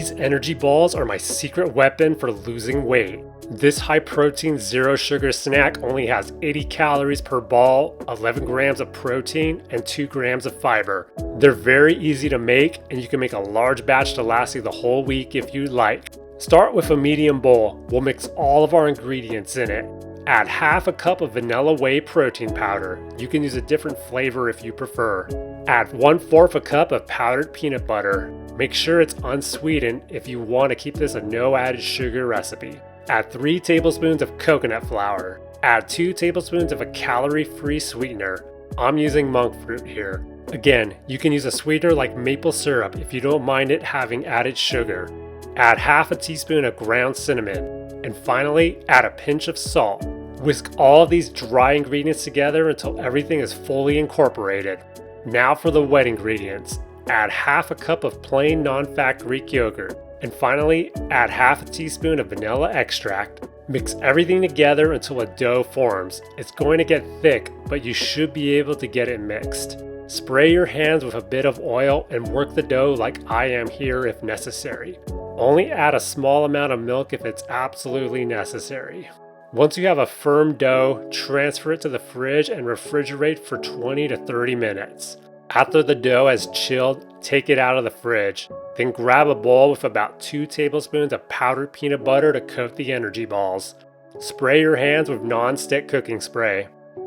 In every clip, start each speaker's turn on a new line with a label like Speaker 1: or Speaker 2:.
Speaker 1: These energy balls are my secret weapon for losing weight. This high protein, zero sugar snack only has 80 calories per ball, 11 grams of protein, and 2 grams of fiber. They're very easy to make, and you can make a large batch to last you the whole week if you'd like. Start with a medium bowl. We'll mix all of our ingredients in it. Add half a cup of vanilla whey protein powder. You can use a different flavor if you prefer. Add 1/4 a cup of powdered peanut butter. Make sure it's unsweetened if you want to keep this a no added sugar recipe. Add 3 tablespoons of coconut flour. Add 2 tablespoons of a calorie-free sweetener. I'm using monk fruit here. Again, you can use a sweetener like maple syrup if you don't mind it having added sugar. Add half a teaspoon of ground cinnamon. And finally, add a pinch of salt. Whisk all of these dry ingredients together until everything is fully incorporated. Now for the wet ingredients. Add half a cup of plain non-fat Greek yogurt. And finally, add half a teaspoon of vanilla extract. Mix everything together until a dough forms. It's going to get thick, but you should be able to get it mixed. Spray your hands with a bit of oil and work the dough like I am here if necessary. Only add a small amount of milk if it's absolutely necessary. Once you have a firm dough, transfer it to the fridge and refrigerate for 20 to 30 minutes. After the dough has chilled, take it out of the fridge. Then grab a bowl with about 2 tablespoons of powdered peanut butter to coat the energy balls. Spray your hands with non-stick cooking spray.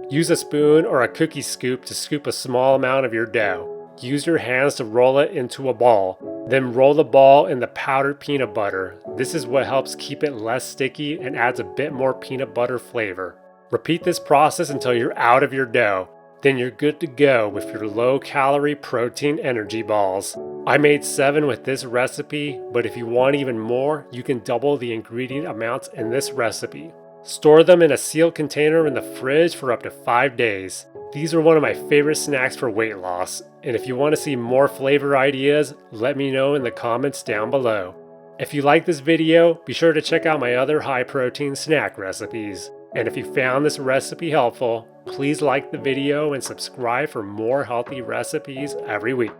Speaker 1: Use a spoon or a cookie scoop to scoop a small amount of your dough. Use your hands to roll it into a ball. Then roll the ball in the powdered peanut butter. This is what helps keep it less sticky and adds a bit more peanut butter flavor. Repeat this process until you're out of your dough. Then you're good to go with your low-calorie protein energy balls. I made 7 with this recipe, but if you want even more, you can double the ingredient amounts in this recipe. Store them in a sealed container in the fridge for up to 5 days. These are one of my favorite snacks for weight loss, and if you want to see more flavor ideas, let me know in the comments down below. If you like this video, be sure to check out my other high-protein snack recipes. And if you found this recipe helpful, please like the video and subscribe for more healthy recipes every week.